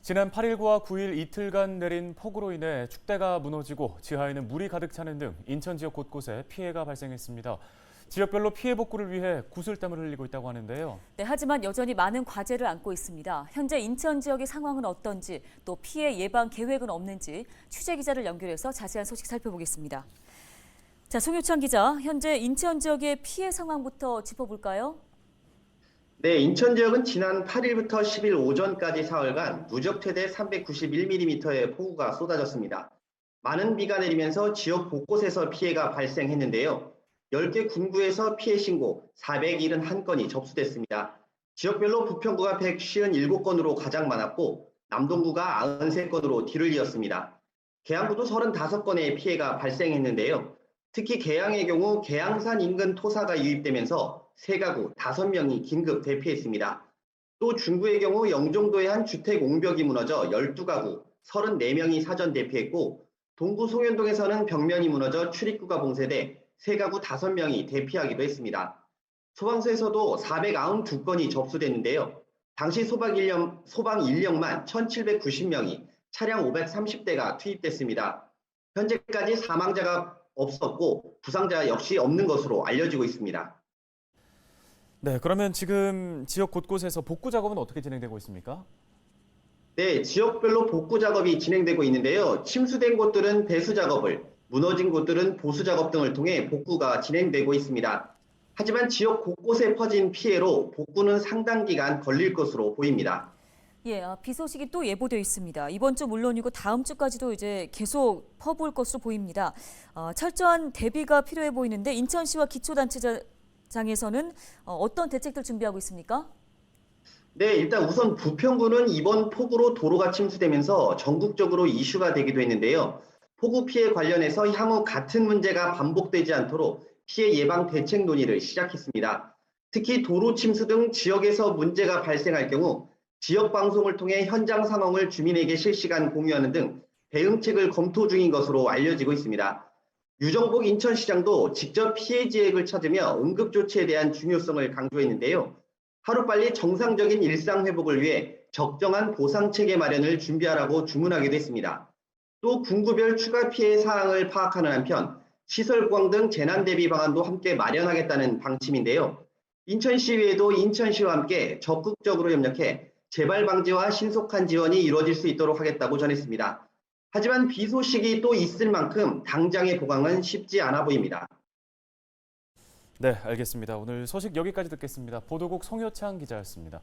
지난 8일과 9일 이틀간 내린 폭우로 인해 축대가 무너지고 지하에는 물이 가득 차는 등 인천 지역 곳곳에 피해가 발생했습니다. 지역별로 피해 복구를 위해 구슬땀을 흘리고 있다고 하는데요. 네, 하지만 여전히 많은 과제를 안고 있습니다. 현재 인천 지역의 상황은 어떤지, 또 피해 예방 계획은 없는지 취재 기자를 연결해서 자세한 소식 살펴보겠습니다. 자, 송유찬 기자, 현재 인천 지역의 피해 상황부터 짚어볼까요? 네, 인천 지역은 지난 8일부터 10일 오전까지 사흘간 누적 최대 391mm의 폭우가 쏟아졌습니다. 많은 비가 내리면서 지역 곳곳에서 피해가 발생했는데요. 10개 군구에서 피해 신고 471건이 접수됐습니다. 지역별로 부평구가 157건으로 가장 많았고 남동구가 93건으로 뒤를 이었습니다. 계양구도 35건의 피해가 발생했는데요. 특히 계양의 경우 계양산 인근 토사가 유입되면서 3가구 5명이 긴급 대피했습니다. 또 중구의 경우 영종도의 한 주택 옹벽이 무너져 12가구 34명이 사전 대피했고 동구 송현동에서는 벽면이 무너져 출입구가 봉쇄돼 3가구 5명이 대피하기도 했습니다. 소방서에서도 492건이 접수됐는데요. 당시 소방 인력만 1,790명이 차량 530대가 투입됐습니다. 현재까지 사망자가 없었고 부상자 역시 없는 것으로 알려지고 있습니다. 네, 그러면 지금 지역 곳곳에서 복구 작업은 어떻게 진행되고 있습니까? 네, 지역별로 복구 작업이 진행되고 있는데요. 침수된 곳들은 배수 작업을, 무너진 곳들은 보수 작업 등을 통해 복구가 진행되고 있습니다. 하지만 지역 곳곳에 퍼진 피해로 복구는 상당 기간 걸릴 것으로 보입니다. 예, 비 소식이 또 예보되어 있습니다. 이번 주 물론이고 다음 주까지도 이제 계속 퍼부을 것으로 보입니다. 철저한 대비가 필요해 보이는데 인천시와 기초단체장에서는 어떤 대책들 준비하고 있습니까? 네, 일단 우선 부평구는 이번 폭우로 도로가 침수되면서 전국적으로 이슈가 되기도 했는데요. 폭우 피해 관련해서 향후 같은 문제가 반복되지 않도록 피해 예방 대책 논의를 시작했습니다. 특히 도로 침수 등 지역에서 문제가 발생할 경우 지역 방송을 통해 현장 상황을 주민에게 실시간 공유하는 등 대응책을 검토 중인 것으로 알려지고 있습니다. 유정복 인천시장도 직접 피해 지역을 찾으며 응급 조치에 대한 중요성을 강조했는데요. 하루빨리 정상적인 일상 회복을 위해 적정한 보상 체계 마련을 준비하라고 주문하기도 했습니다. 또 군구별 추가 피해 사항을 파악하는 한편 시설 보강 등 재난 대비 방안도 함께 마련하겠다는 방침인데요. 인천시의회도 인천시와 함께 적극적으로 협력해 재발 방지와 신속한 지원이 이루어질 수 있도록 하겠다고 전했습니다. 하지만 비 소식이 또 있을 만큼 당장의 보강은 쉽지 않아 보입니다. 네, 알겠습니다. 오늘 소식 여기까지 듣겠습니다. 보도국 송효창 기자였습니다.